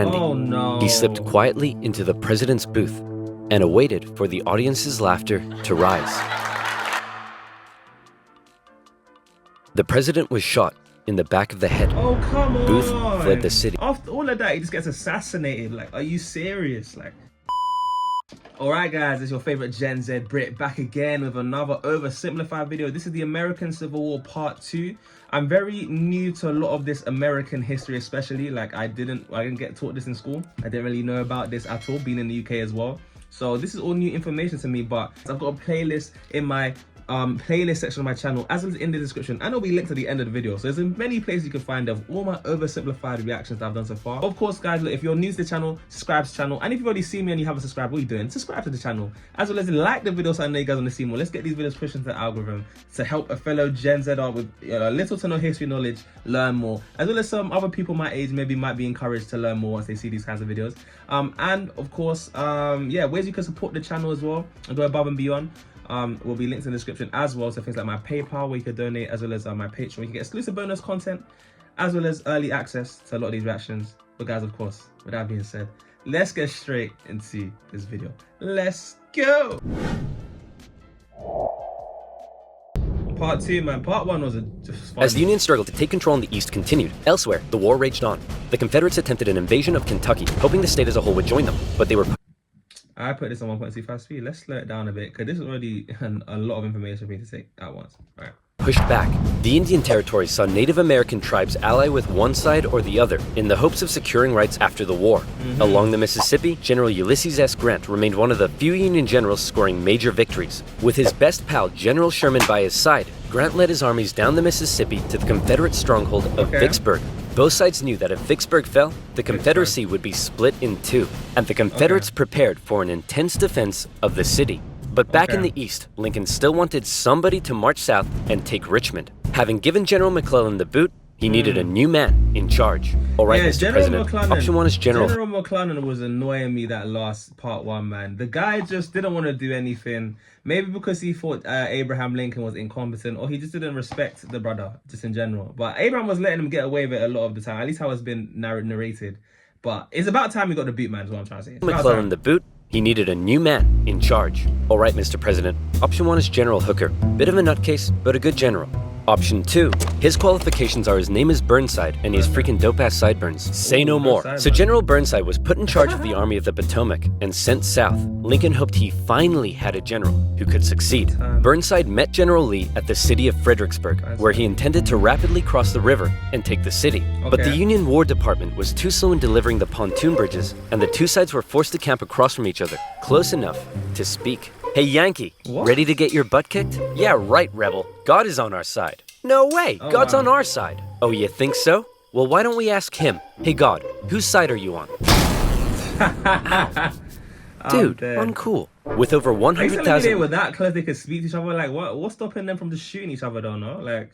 Oh no. He slipped quietly into the president's booth and awaited for the audience's laughter to rise. The president was shot in the back of the head. Oh, come on. Booth fled the city. After all of that, he just gets assassinated. Like, are you serious? Like, alright guys, it's your favorite Gen Z Brit back again with another oversimplified video. This is the American Civil War Part 2. I'm very new to a lot of this American history, especially. Like, I didn't get taught this in school. I didn't really know about this at all, being in the UK as well. So this is all new information to me, but I've got a playlist in my playlist section of my channel, as well as in the description, and it'll be linked at the end of the video. So there's many places you can find of all my oversimplified reactions that I've done so far. Of course guys, look, if you're new to the channel, subscribe to the channel, and if you've already seen me and you haven't subscribed, what are you doing? Subscribe to the channel, as well as like the video so I know you guys want to see more. Let's get these videos pushed into the algorithm to help a fellow Gen Zer with little to no history knowledge learn more, as well as some other people my age maybe might be encouraged to learn more once they see these kinds of videos. And of course, yeah, ways you can support the channel as well and go above and beyond will be linked in the description as well. So things like my PayPal where you can donate, as well as my Patreon where you can get exclusive bonus content, as well as early access to a lot of these reactions. But guys, of course, with that being said, let's get straight into this video. Let's go. Part 2, man. Part 1 was just fun. As the Union struggle to take control in the East continued, elsewhere, the war raged on. The Confederates attempted an invasion of Kentucky, hoping the state as a whole would join them, but they were... I put this on 1.25 speed. Let's slow it down a bit, because this is already a lot of information for me to take at once. All right. Pushed back. The Indian Territories saw Native American tribes ally with one side or the other in the hopes of securing rights after the war. Along the Mississippi, General Ulysses S. Grant remained one of the few Union generals scoring major victories. With his best pal, General Sherman, by his side, Grant led his armies down the Mississippi to the Confederate stronghold of Vicksburg. Both sides knew that if Vicksburg fell, the Confederacy would be split in two, and the Confederates prepared for an intense defense of the city. But back in the East, Lincoln still wanted somebody to march south and take Richmond. Having given General McClellan the boot, he needed a new man in charge. All right, Mr. General President, McClellan, option 1 is General McClellan was annoying me that last part 1, man. The guy just didn't want to do anything. Maybe because he thought Abraham Lincoln was incompetent, or he just didn't respect the brother, just in general. But Abraham was letting him get away with it a lot of the time, at least how it's been narrated. But it's about time he got the boot, man, is what I'm trying to say. McClellan the boot. He needed a new man in charge. All right, Mr. President, option 1 is General Hooker. Bit of a nutcase, but a good general. Option 2, his qualifications are his name is Burnside and he has freaking dope-ass sideburns. Say no more. So General Burnside was put in charge of the Army of the Potomac and sent south. Lincoln hoped he finally had a general who could succeed. Burnside met General Lee at the city of Fredericksburg, where he intended to rapidly cross the river and take the city. But the Union War Department was too slow in delivering the pontoon bridges, and the two sides were forced to camp across from each other, close enough to speak. Hey Yankee, ready to get your butt kicked? Yeah, right, rebel. God is on our side. No way, God's on our side. Oh, you think so? Well, why don't we ask him? Hey God, whose side are you on? Dude, uncool. With over 100,000... They were that close they could speak to each other. Like, what's stopping them from just shooting each other, though, no? Like,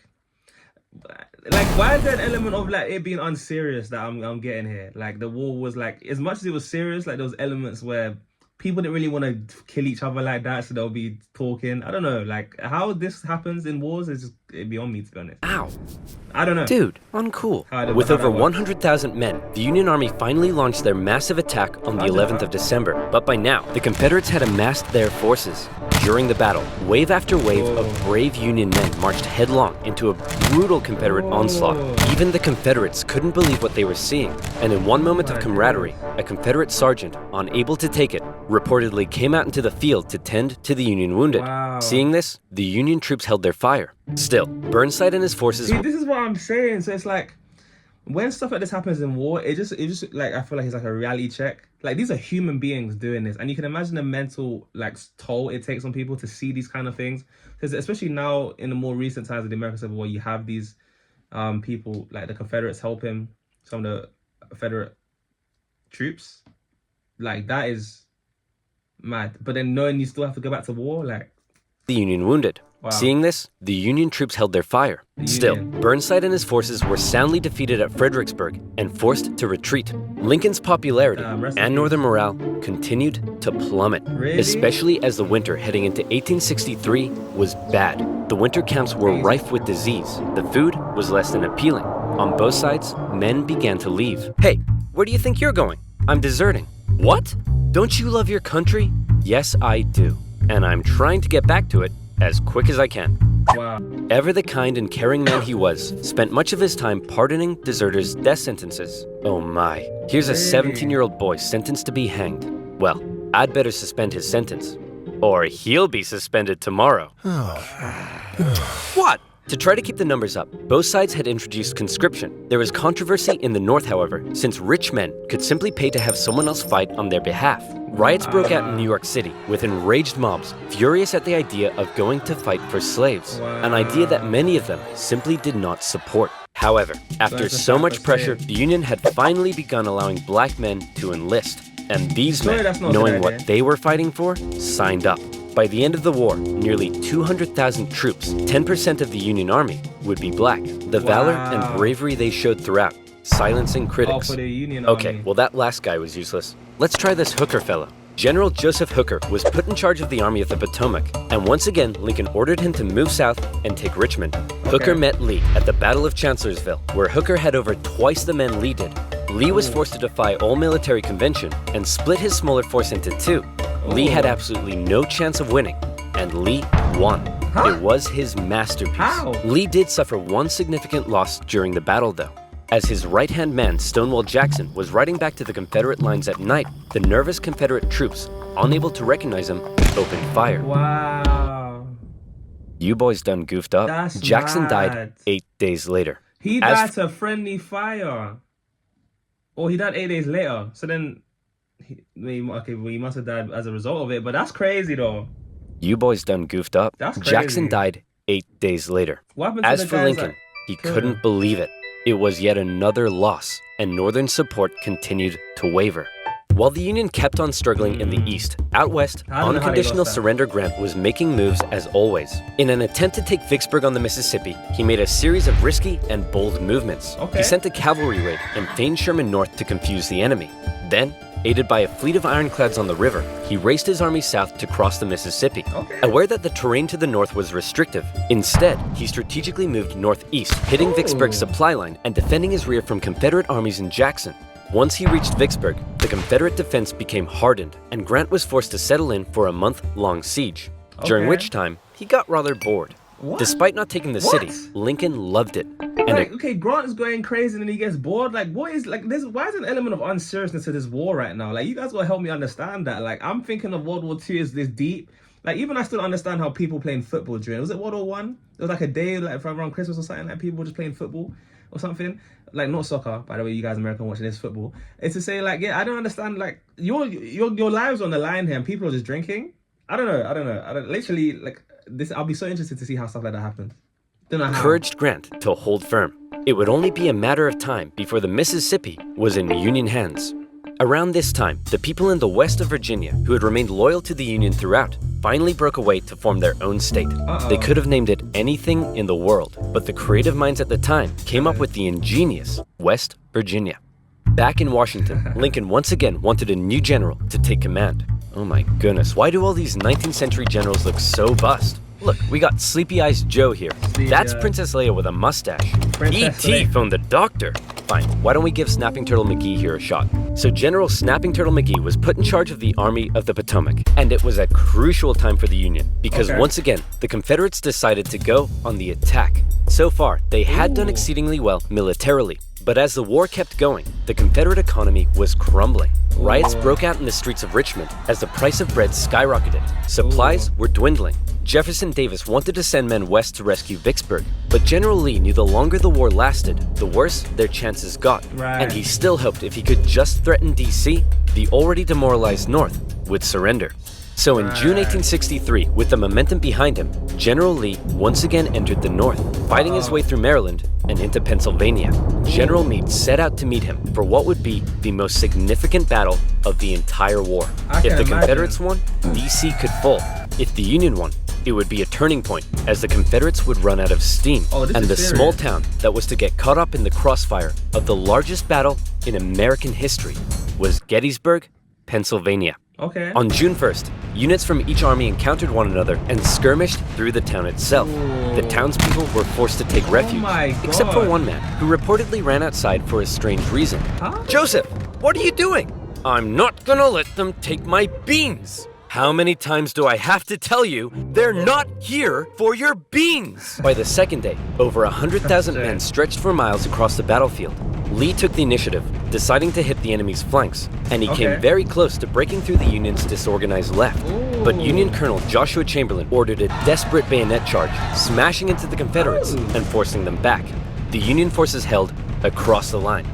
why is there an element of, like, it being unserious that I'm getting here? Like, the war was, like, as much as it was serious, like, there was elements where people didn't really want to kill each other like that, so they'll be talking. I don't know, like, how this happens in wars is just beyond me, to be honest. Ow. I don't know. Dude, uncool. With over 100,000 men, the Union Army finally launched their massive attack on the 11th of December. But by now, the Confederates had amassed their forces. During the battle, wave after wave of brave Union men marched headlong into a brutal Confederate onslaught. Even the Confederates couldn't believe what they were seeing. And in one moment of camaraderie, a Confederate sergeant, unable to take it, reportedly came out into the field to tend to the Union wounded. Seeing this, the Union troops held their fire. Still, Burnside and his forces... See, this is what I'm saying. So it's like, when stuff like this happens in war, it just like, I feel like it's like a reality check. Like, these are human beings doing this, and you can imagine the mental, like, toll it takes on people to see these kind of things. Because especially now, in the more recent times of the American Civil War, you have these people, like the Confederates helping some of the Confederate troops. Like, that is mad. But then knowing you still have to go back to war, like... The Union wounded. Seeing this, the Union troops held their fire. Still, Burnside and his forces were soundly defeated at Fredericksburg and forced to retreat. Lincoln's popularity and Northern morale continued to plummet, especially as the winter heading into 1863 was bad. The winter camps were rife with disease. The food was less than appealing. On both sides, men began to leave. Hey, Where do you think you're going? I'm deserting. What? Don't you love your country? Yes, I do. And I'm trying to get back to it as quick as I can. Wow. Ever the kind and caring man he was, spent much of his time pardoning deserters' death sentences. Oh my. Here's a 17-year-old boy sentenced to be hanged. Well, I'd better suspend his sentence. Or he'll be suspended tomorrow. What? To try to keep the numbers up, both sides had introduced conscription. There was controversy in the North, however, since rich men could simply pay to have someone else fight on their behalf. Riots broke out in New York City, with enraged mobs furious at the idea of going to fight for slaves, an idea that many of them simply did not support. However, after so much pressure, the Union had finally begun allowing black men to enlist. And these men, knowing what they were fighting for, signed up. By the end of the war, nearly 200,000 troops, 10% of the Union Army, would be black. The valor and bravery they showed throughout, silencing critics. Okay, well that last guy was useless. Let's try this Hooker fellow. General Joseph Hooker was put in charge of the Army of the Potomac, and once again, Lincoln ordered him to move south and take Richmond. Hooker met Lee at the Battle of Chancellorsville, where Hooker had over twice the men Lee did. Lee was forced to defy all military convention and split his smaller force into two. Lee had absolutely no chance of winning, and Lee won. It was his masterpiece. Lee did suffer one significant loss during the battle, though. As his right-hand man, Stonewall Jackson, was riding back to the Confederate lines at night, the nervous Confederate troops, unable to recognize him, opened fire. Wow. You boys done goofed up. That's Jackson mad. died 8 days later. He died to friendly fire. Or he died 8 days later. So then, he must have died as a result of it. But that's crazy, though. You boys done goofed up. That's crazy. Jackson died 8 days later. What happened to As the for guys Lincoln, that he killed couldn't him? believe it. It was yet another loss, and Northern support continued to waver. While the Union kept on struggling in the East, out west, unconditional surrender Grant was making moves as always. In an attempt to take Vicksburg on the Mississippi, he made a series of risky and bold movements. He sent a cavalry raid and feigned Sherman north to confuse the enemy. Then, aided by a fleet of ironclads on the river, he raced his army south to cross the Mississippi. Aware that the terrain to the north was restrictive, instead, he strategically moved northeast, hitting Vicksburg's supply line and defending his rear from Confederate armies in Jackson. Once he reached Vicksburg, the Confederate defense became hardened, and Grant was forced to settle in for a month-long siege, during which time he got rather bored. Despite not taking the city, Lincoln loved it. And Grant is going crazy and then he gets bored. Like, what is, like, this? Why is an element of unseriousness to this war right now? Like, you guys gotta help me understand that. Like, I'm thinking of World War II as this deep. Like, even I still understand how people playing football during, was it World War I? It was like a day, like, around Christmas or something, like, people were just playing football or something. Like, not soccer, by the way, you guys American watching this, football. It's to say, like, yeah, I don't understand, like, your lives on the line here and people are just drinking. I don't know. Literally, like, this, I'll be so interested to see how stuff like that happens. Encouraged Grant to hold firm. It would only be a matter of time before the Mississippi was in Union hands. Around this time, the people in the west of Virginia, who had remained loyal to the Union throughout, finally broke away to form their own state. They could have named it anything in the world, but the creative minds at the time came up with the ingenious West Virginia. Back in Washington, Lincoln once again wanted a new general to take command. Oh my goodness, why do all these 19th century generals look so bust? Look, we got Sleepy Eyes Joe here. That's Princess Leia with a mustache. E.T. phoned the doctor. Fine, why don't we give Snapping Turtle McGee here a shot? So General Snapping Turtle McGee was put in charge of the Army of the Potomac, and it was a crucial time for the Union, because once again, the Confederates decided to go on the attack. So far, they had done exceedingly well militarily, but as the war kept going, the Confederate economy was crumbling. Riots broke out in the streets of Richmond as the price of bread skyrocketed. Supplies were dwindling. Jefferson Davis wanted to send men west to rescue Vicksburg, but General Lee knew the longer the war lasted, the worse their chances got. And he still hoped if he could just threaten D.C., the already demoralized North would surrender. So in June 1863, with the momentum behind him, General Lee once again entered the North, fighting his way through Maryland and into Pennsylvania. General Meade set out to meet him for what would be the most significant battle of the entire war. If the Confederates won, D.C. could fall. If the Union won, it would be a turning point, as the Confederates would run out of steam, and the small town that was to get caught up in the crossfire of the largest battle in American history was Gettysburg, Pennsylvania. On June 1st, units from each army encountered one another and skirmished through the town itself. The townspeople were forced to take refuge, except for one man, who reportedly ran outside for a strange reason. Joseph, What are you doing? I'm not gonna let them take my beans. How many times do I have to tell you they're not here for your beans? By the second day, over 100,000 men stretched for miles across the battlefield. Lee took the initiative, deciding to hit the enemy's flanks, and he came very close to breaking through the Union's disorganized left. But Union Colonel Joshua Chamberlain ordered a desperate bayonet charge, smashing into the Confederates and forcing them back. The Union forces held across the line.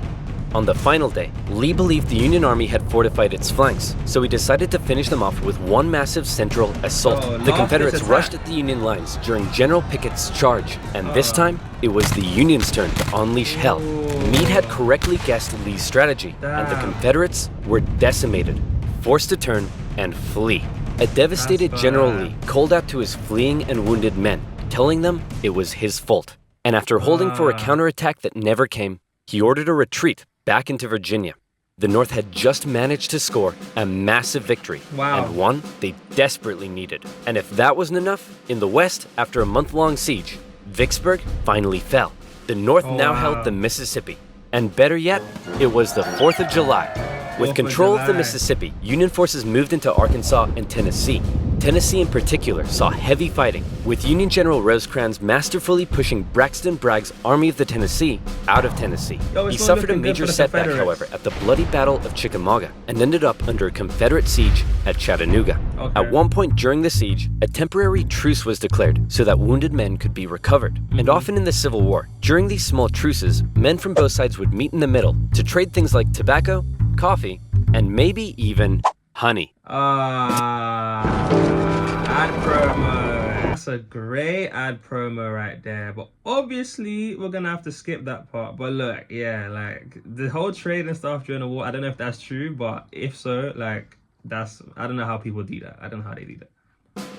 On the final day, Lee believed the Union Army had fortified its flanks, so he decided to finish them off with one massive central assault. The Confederates rushed at the Union lines during General Pickett's charge, and this time, it was the Union's turn to unleash hell. Meade had correctly guessed Lee's strategy, and the Confederates were decimated, forced to turn and flee. A devastated General Lee called out to his fleeing and wounded men, telling them it was his fault. And after holding for a counterattack that never came, he ordered a retreat back into Virginia. The North had just managed to score a massive victory, and one they desperately needed. And if that wasn't enough, in the West, after a month-long siege, Vicksburg finally fell. The North now held the Mississippi. And better yet, it was the 4th of July. With control of the Mississippi, Union forces moved into Arkansas and Tennessee. Tennessee in particular saw heavy fighting, with Union General Rosecrans masterfully pushing Braxton Bragg's Army of the Tennessee out of Tennessee. He suffered a major setback, however, at the bloody Battle of Chickamauga and ended up under a Confederate siege at Chattanooga. At one point during the siege, a temporary truce was declared so that wounded men could be recovered. And often in the Civil War, during these small truces, men from both sides would meet in the middle to trade things like tobacco, coffee, and maybe even honey. Ad promo. That's a great ad promo right there. But obviously, we're gonna have to skip that part. But look, yeah, like the whole trade and stuff during the war, I don't know if that's true, but if so, like I don't know how people do that. I don't know how they do that.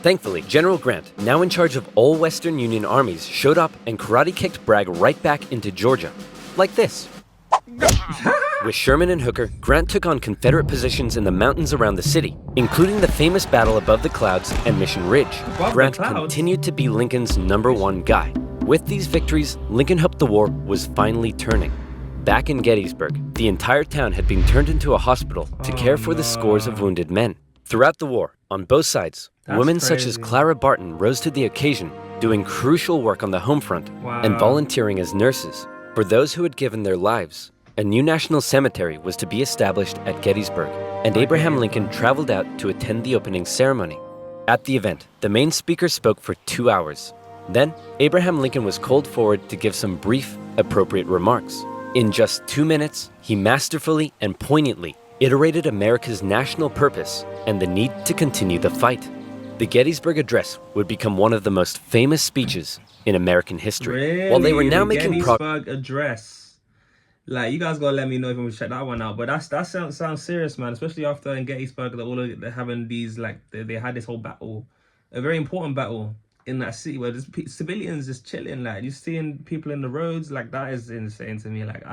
Thankfully, General Grant, now in charge of all Western Union armies, showed up and karate kicked Bragg right back into Georgia. Like this. With Sherman and Hooker, Grant took on Confederate positions in the mountains around the city, including the famous battle above the clouds and Mission Ridge. Grant continued to be Lincoln's #1 guy. With these victories, Lincoln hoped the war was finally turning. Back in Gettysburg, the entire town had been turned into a hospital to care for the scores of wounded men. Throughout the war, on both sides, women such as Clara Barton rose to the occasion, doing crucial work on the home front and volunteering as nurses. For those who had given their lives, a new national cemetery was to be established at Gettysburg, and Abraham Lincoln traveled out to attend the opening ceremony. At the event, the main speaker spoke for 2 hours. Then, Abraham Lincoln was called forward to give some brief, appropriate remarks. In just 2 minutes, he masterfully and poignantly iterated America's national purpose and the need to continue the fight. The Gettysburg Address would become one of the most famous speeches in American history. Really? While they were now making Gettysburg Address. Like, you guys gotta let me know if you want to check that one out. But that sounds serious, man. Especially after in Gettysburg, they're having these, like, they had this whole battle, a very important battle in that city where there's civilians just chilling. Like, you're seeing people in the roads. Like, that is insane to me. Like,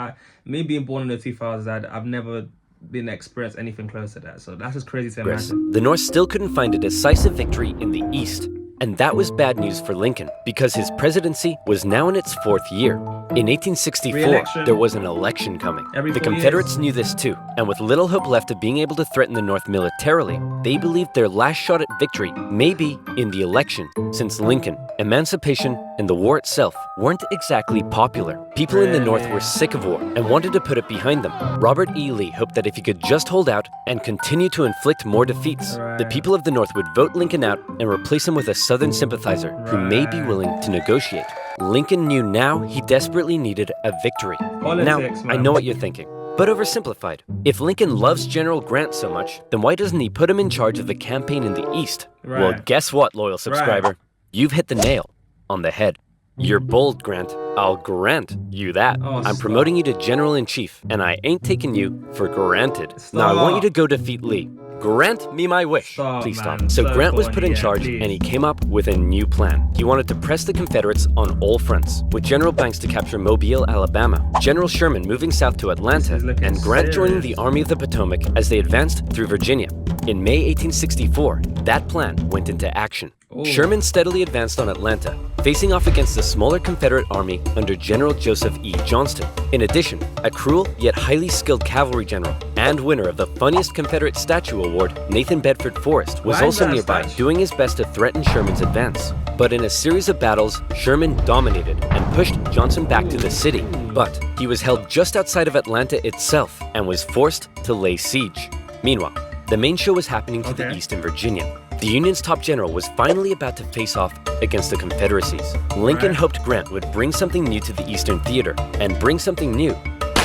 me being born in the 2000s, I've never been experienced anything close to that. So that's just crazy to imagine. The North still couldn't find a decisive victory in the East. And that was bad news for Lincoln, because his presidency was now in its 4th year. In 1864, there was an election coming. The Confederates knew this too, and with little hope left of being able to threaten the North militarily, they believed their last shot at victory may be in the election, since Lincoln, emancipation, and the war itself weren't exactly popular. People in the North were sick of war and wanted to put it behind them. Robert E. Lee hoped that if he could just hold out and continue to inflict more defeats, the people of the North would vote Lincoln out and replace him with a Southern sympathizer who may be willing to negotiate. Lincoln knew now he desperately needed a victory. Now, I know what you're thinking, but oversimplified. If Lincoln loves General Grant so much, then why doesn't he put him in charge of the campaign in the East? Well, guess what, loyal subscriber? You've hit the nail on the head. You're bold, Grant. I'll grant you that. I'm promoting you to General-in-Chief, and I ain't taking you for granted. Now, I want you to go defeat Lee. Grant me my wish. Please stop. So Grant was put in charge, and he came up with a new plan. He wanted to press the Confederates on all fronts, with General Banks to capture Mobile, Alabama, General Sherman moving south to Atlanta, and Grant joining the Army of the Potomac as they advanced through Virginia. In May 1864, that plan went into action. Sherman steadily advanced on Atlanta, facing off against the smaller Confederate army under General Joseph E. Johnston. In addition, a cruel yet highly skilled cavalry general and winner of the funniest Confederate statue award, Nathan Bedford Forrest, was Why is also that a nearby, statue? doing his best to threaten Sherman's advance. But in a series of battles, Sherman dominated and pushed Johnson back to the city. But he was held just outside of Atlanta itself and was forced to lay siege. Meanwhile, the main show was happening to the east in Virginia. The Union's top general was finally about to face off against the Confederacies. Lincoln hoped Grant would bring something new to the Eastern Theater, and bring something new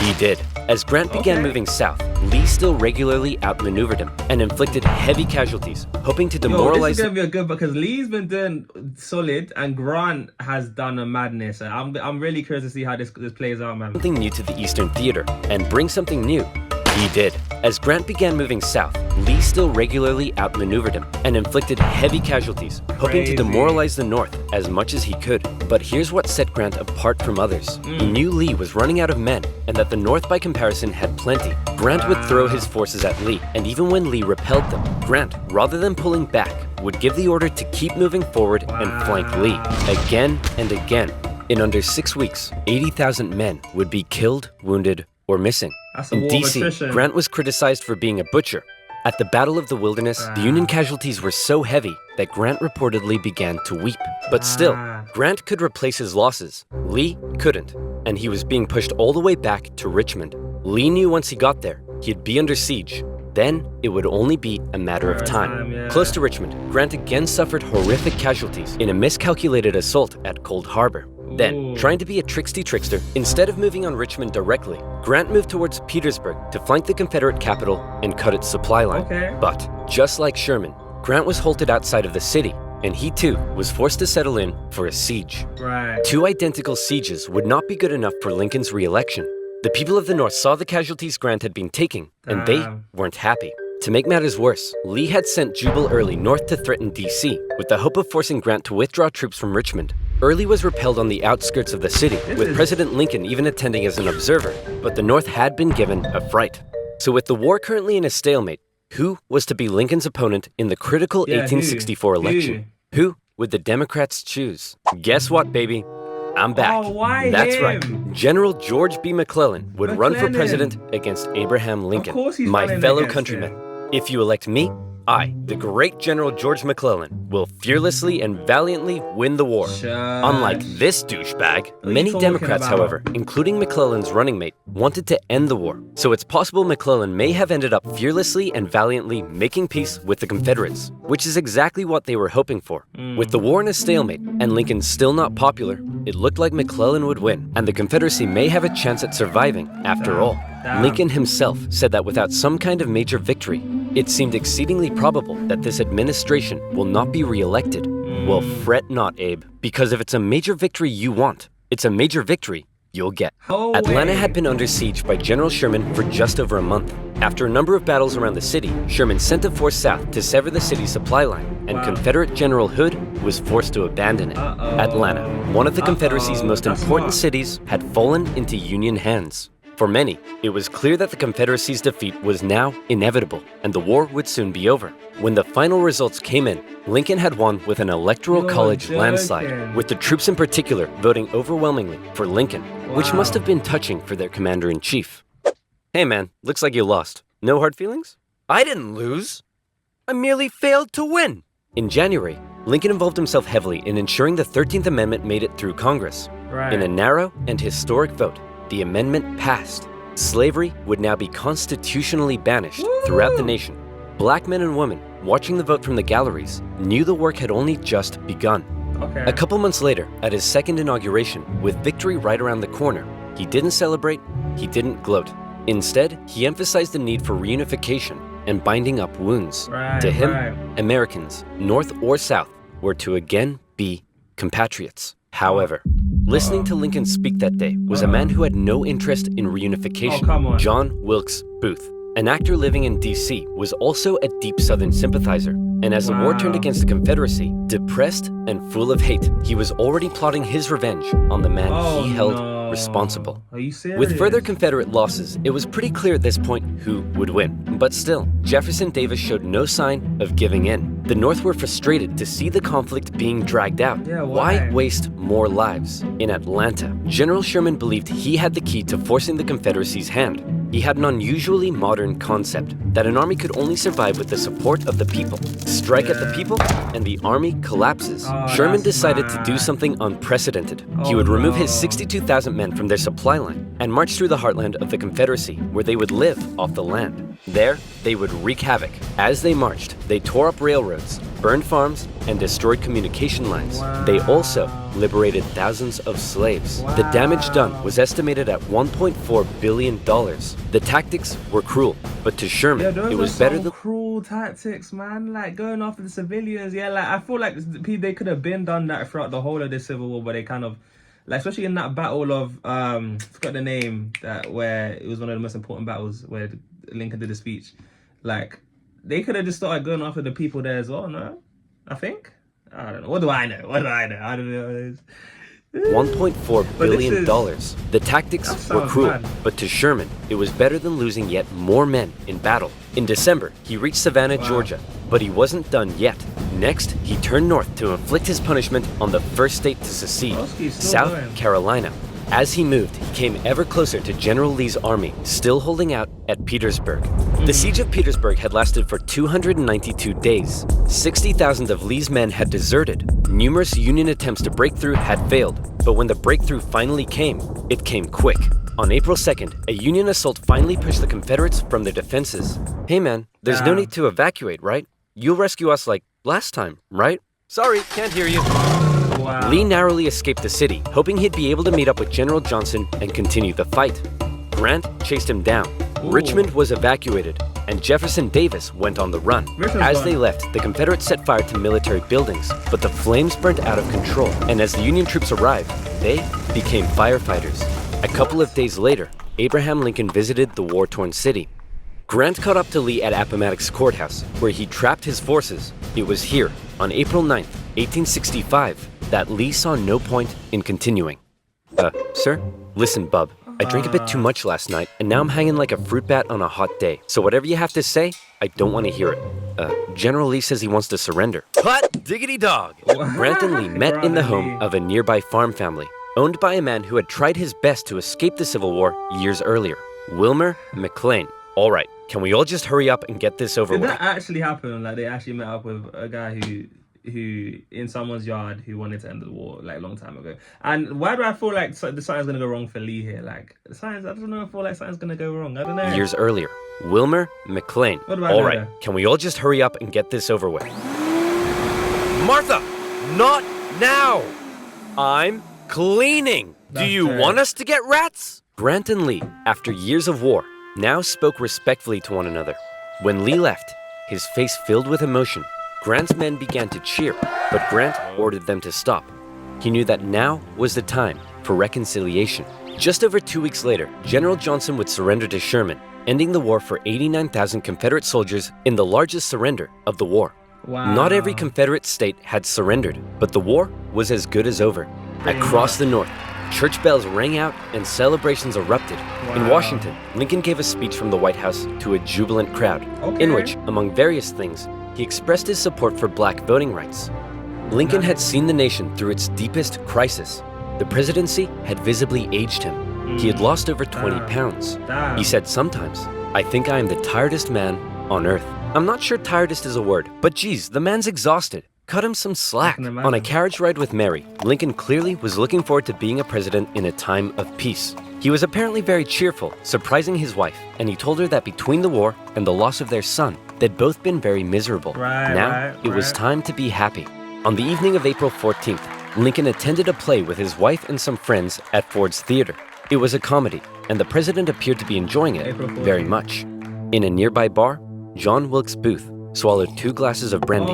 he did. As Grant began moving south, Lee still regularly outmaneuvered him and inflicted heavy casualties, hoping to demoralize. This is gonna be a good because Lee's been doing solid and Grant has done a madness. I'm really curious to see how this plays out, man. Something new to the Eastern Theater, and bring something new he did. As Grant began moving south, Lee still regularly outmaneuvered him and inflicted heavy casualties, hoping to demoralize the North as much as he could. But here's what set Grant apart from others. He knew Lee was running out of men and that the North by comparison had plenty. Grant would throw his forces at Lee, and even when Lee repelled them, Grant, rather than pulling back, would give the order to keep moving forward and flank Lee again and again. In under 6 weeks, 80,000 men would be killed, wounded, or missing. In DC, Grant was criticized for being a butcher. At the Battle of the Wilderness, the Union casualties were so heavy that Grant reportedly began to weep. But still, Grant could replace his losses. Lee couldn't, and he was being pushed all the way back to Richmond. Lee knew once he got there, he'd be under siege. Then, it would only be a matter of time. Close to Richmond, Grant again suffered horrific casualties in a miscalculated assault at Cold Harbor. Then, trying to be a trickster, instead of moving on Richmond directly, Grant moved towards Petersburg to flank the Confederate capital and cut its supply line. But, just like Sherman, Grant was halted outside of the city, and he too was forced to settle in for a siege. 2 identical sieges would not be good enough for Lincoln's re-election. The people of the North saw the casualties Grant had been taking, and they weren't happy. To make matters worse, Lee had sent Jubal Early north to threaten DC, with the hope of forcing Grant to withdraw troops from Richmond. Early was repelled on the outskirts of the city, with President Lincoln even attending as an observer, but the North had been given a fright. So with the war currently in a stalemate, who was to be Lincoln's opponent in the critical 1864 election? Who would the Democrats choose? Guess what, baby? I'm back. That's right. General George B. McClellan would run for president against Abraham Lincoln, my fellow countrymen. If you elect me, I, the great General George McClellan, will fearlessly and valiantly win the war. Unlike this douchebag, many Democrats, however, including McClellan's running mate, wanted to end the war. So it's possible McClellan may have ended up fearlessly and valiantly making peace with the Confederates, which is exactly what they were hoping for. With the war in a stalemate and Lincoln still not popular, it looked like McClellan would win, and the Confederacy may have a chance at surviving after all. Lincoln himself said that without some kind of major victory, it seemed exceedingly probable that this administration will not be re-elected. Well, fret not, Abe, because if it's a major victory you want, it's a major victory you'll get. Atlanta had been under siege by General Sherman for just over a month. After a number of battles around the city, Sherman sent a force south to sever the city's supply line, and Confederate General Hood was forced to abandon it. Atlanta, one of the Confederacy's most important cities, had fallen into Union hands. For many, it was clear that the Confederacy's defeat was now inevitable, and the war would soon be over. When the final results came in, Lincoln had won with an electoral college landslide, with the troops in particular voting overwhelmingly for Lincoln, which must have been touching for their commander-in-chief. Hey man, looks like you lost. No hard feelings? I didn't lose. I merely failed to win. In January, Lincoln involved himself heavily in ensuring the 13th Amendment made it through Congress. In a narrow and historic vote, the amendment passed. Slavery would now be constitutionally banished throughout the nation. Black men and women, watching the vote from the galleries, knew the work had only just begun. A couple months later, at his second inauguration, with victory right around the corner, he didn't celebrate, he didn't gloat. Instead, he emphasized the need for reunification and binding up wounds. To him, Americans, North or South, were to again be compatriots. However, listening to Lincoln speak that day was a man who had no interest in reunification, John Wilkes Booth. An actor living in DC, was also a deep Southern sympathizer, and as the war turned against the Confederacy, depressed and full of hate, he was already plotting his revenge on the man he held responsible. Are you serious? With further Confederate losses, it was pretty clear at this point who would win. But still, Jefferson Davis showed no sign of giving in. The North were frustrated to see the conflict being dragged out. Why waste more lives? In Atlanta, General Sherman believed he had the key to forcing the Confederacy's hand. He had an unusually modern concept that an army could only survive with the support of the people. Strike at the people, and the army collapses. Sherman decided to do something unprecedented. He would remove his 62,000 men from their supply line and march through the heartland of the Confederacy, where they would live off the land. There, they would wreak havoc. As they marched, they tore up railroads, burned farms, and destroyed communication lines. They also liberated thousands of slaves. The damage done was estimated at $1.4 billion. The tactics were cruel, but to Sherman, it was better than cruel tactics, man. Like going after the civilians. Yeah, like I feel like they could have been done that throughout the whole of the Civil War, but they kind of, like, especially in that battle of I forgot the name, that where it was one of the most important battles where Lincoln did the speech. Like they could have just started going after the people there as well. No, I think. I don't know. What do I know? I don't know. $1.4 billion. The tactics were cruel, but to Sherman, it was better than losing yet more men in battle. In December, he reached Savannah, Georgia, but he wasn't done yet. Next, he turned north to inflict his punishment on the first state to secede, South Carolina. As he moved, he came ever closer to General Lee's army, still holding out at Petersburg. The siege of Petersburg had lasted for 292 days. 60,000 of Lee's men had deserted. Numerous Union attempts to break through had failed, but when the breakthrough finally came, it came quick. On April 2nd, a Union assault finally pushed the Confederates from their defenses. Hey man, there's no need to evacuate, right? You'll rescue us like last time, right? Sorry, can't hear you. Lee narrowly escaped the city, hoping he'd be able to meet up with General Johnson and continue the fight. Grant chased him down. Richmond was evacuated, and Jefferson Davis went on the run. As they left, the Confederates set fire to military buildings, but the flames burned out of control, and as the Union troops arrived, they became firefighters. A couple of days later, Abraham Lincoln visited the war-torn city. Grant caught up to Lee at Appomattox Courthouse, where he trapped his forces. It was here, on April 9th, 1865, that Lee saw no point in continuing. Sir? Listen, bub. I drank a bit too much last night, and now I'm hanging like a fruit bat on a hot day. So whatever you have to say, I don't want to hear it. General Lee says he wants to surrender. Hot diggity dog! Grant and Lee met in the home of a nearby farm family, owned by a man who had tried his best to escape the Civil War years earlier, Wilmer McLean. All right, can we all just hurry up and get this over with? Did that actually happen? Like they actually met up with a guy who in someone's yard who wanted to end the war like a long time ago. And why do I feel like the something's gonna go wrong for Lee here? Like the science, I don't know. I feel like something's gonna go wrong. I don't know. Years earlier, Wilmer McLean. All right, can we all just hurry up and get this over with? Martha, not now. I'm cleaning. Do you want us to get rats? Grant and Lee, after years of war, now spoke respectfully to one another. When Lee left, his face filled with emotion, Grant's men began to cheer, but Grant ordered them to stop. He knew that now was the time for reconciliation. Just over 2 weeks later, General Johnson would surrender to Sherman, ending the war for 89,000 Confederate soldiers in the largest surrender of the war. Not every Confederate state had surrendered, but the war was as good as over. Across the North, church bells rang out and celebrations erupted. In Washington, Lincoln gave a speech from the White House to a jubilant crowd, in which, among various things, he expressed his support for black voting rights. Lincoln had seen the nation through its deepest crisis. The presidency had visibly aged him. He had lost over 20 pounds. He said sometimes, "I think I am the tiredest man on earth." I'm not sure tiredest is a word, but geez, the man's exhausted. Cut him some slack. On a carriage ride with Mary, Lincoln clearly was looking forward to being a president in a time of peace. He was apparently very cheerful, surprising his wife, and he told her that between the war and the loss of their son, they'd both been very miserable. Now, it was time to be happy. On the evening of April 14th, Lincoln attended a play with his wife and some friends at Ford's Theater. It was a comedy, and the president appeared to be enjoying it very much. In a nearby bar, John Wilkes Booth swallowed 2 glasses of brandy.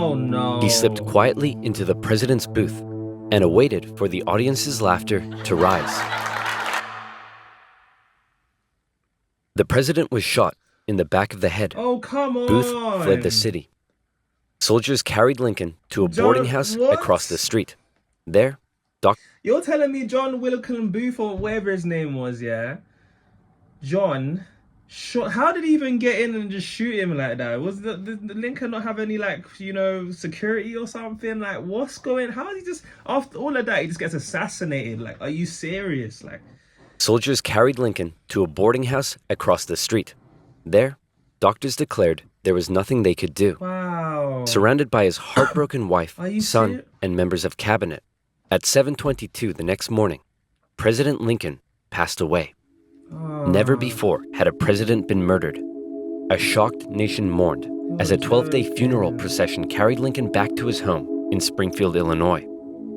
He slipped quietly into the president's booth and awaited for the audience's laughter to rise. The president was shot in the back of the head. Oh, come on. Booth fled the city. Soldiers carried Lincoln to a boarding house across the street. There, You're telling me John Wilkes Booth or whatever his name was, yeah? John shot. How did he even get in and just shoot him like that? Was the Lincoln not have any, like, you know, security or something? Like, what's going? How did he just, after all of that, he just gets assassinated? Like, are you serious? Like, Soldiers carried Lincoln to a boarding house across the street. There, doctors declared there was nothing they could do. Wow. Surrounded by his heartbroken wife, Are you son, serious? and members of cabinet, at 7:22 the next morning, President Lincoln passed away. Never before had a president been murdered. A shocked nation mourned as a 12-day funeral procession carried Lincoln back to his home in Springfield, Illinois.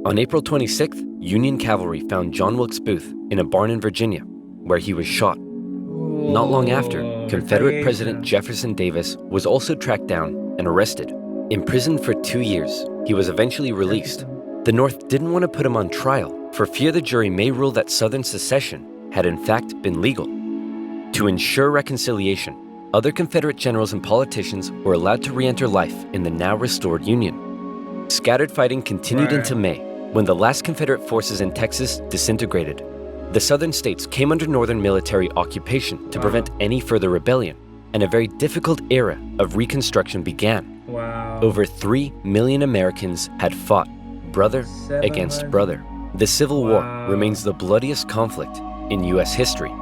On April 26th, Union cavalry found John Wilkes Booth in a barn in Virginia, where he was shot. Not long after, Confederate President Jefferson Davis was also tracked down and arrested. Imprisoned for 2 years, he was eventually released. The North didn't want to put him on trial for fear the jury may rule that Southern secession had in fact been legal. To ensure reconciliation, other Confederate generals and politicians were allowed to re-enter life in the now restored Union. Scattered fighting continued into May, when the last Confederate forces in Texas disintegrated. The Southern states came under Northern military occupation to prevent any further rebellion, and a very difficult era of Reconstruction began. Over 3 million Americans had fought, brother against brother. The Civil War remains the bloodiest conflict in US history,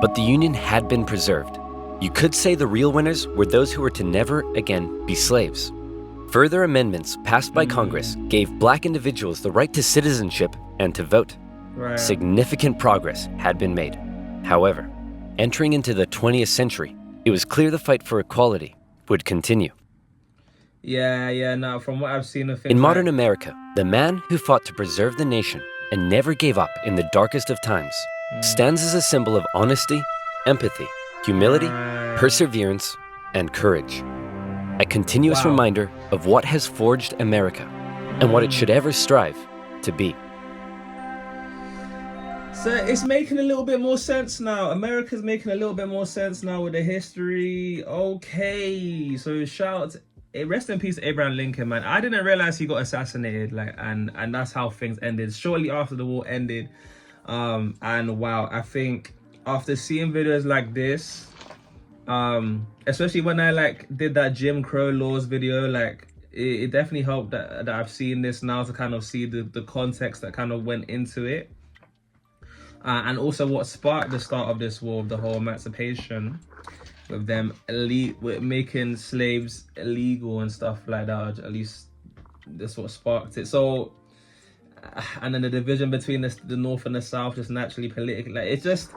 but the Union had been preserved. You could say the real winners were those who were to never again be slaves. Further amendments passed by Congress gave black individuals the right to citizenship and to vote. Significant progress had been made. However, entering into the 20th century, it was clear the fight for equality would continue. No, from what I've seen of things in modern America, the man who fought to preserve the nation and never gave up in the darkest of times stands as a symbol of honesty, empathy, humility, perseverance, and courage. A continuous reminder of what has forged America and what it should ever strive to be. So it's making a little bit more sense now. America's making a little bit more sense now with the history. Okay, so shout out to, rest in peace Abraham Lincoln, man. I didn't realize he got assassinated, and that's how things ended shortly after the war ended. And wow, I think after seeing videos like this, especially when I did that Jim Crow laws video, it definitely helped that I've seen this now to kind of see the context that kind of went into it, and also what sparked the start of this war, the whole emancipation, with them with making slaves illegal and stuff like that. At least that's what sparked it. So, and then the division between the North and the South, just naturally politically, it's just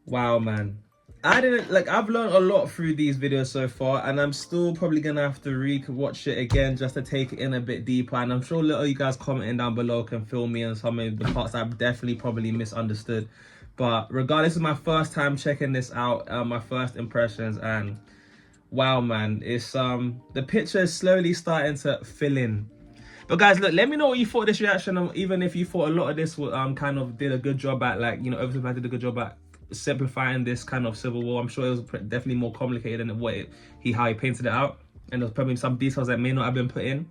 wow, man. I've learned a lot through these videos so far, and I'm still probably gonna have to watch it again just to take it in a bit deeper. And I'm sure a lot of you guys commenting down below can fill me in some of the parts I've definitely probably misunderstood. But regardless, it's my first time checking this out, my first impressions, and wow, man, it's the picture is slowly starting to fill in. But guys, look, let me know what you thought of this reaction, even if you thought a lot of this kind of did a good job at, OverSimplified did a good job at simplifying this kind of civil war. I'm sure it was definitely more complicated than how he painted it out, and there's probably some details that may not have been put in.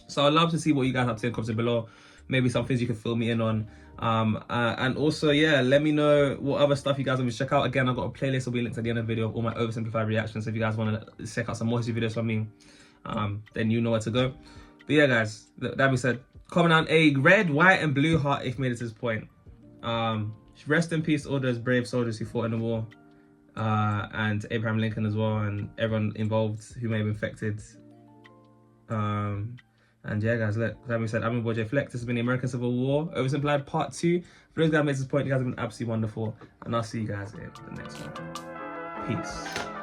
So I'd love to see what you guys have to say in the comments below. Maybe some things you can fill me in on. And also, yeah, let me know what other stuff you guys want me to check out. Again, I've got a playlist, will be linked at the end of the video of all my oversimplified reactions. So if you guys want to check out some more history videos from me, then you know where to go. But yeah, guys, that being said, comment down a red, white, and blue heart if you made it to this point. Rest in peace all those brave soldiers who fought in the war, and Abraham Lincoln as well, and everyone involved who may have been affected. And yeah, guys, look, that being said, I'm your boy JayFlex. This has been the American Civil War, Oversimplified Part 2. For those guys who made this point, you guys have been absolutely wonderful, and I'll see you guys in the next one. Peace.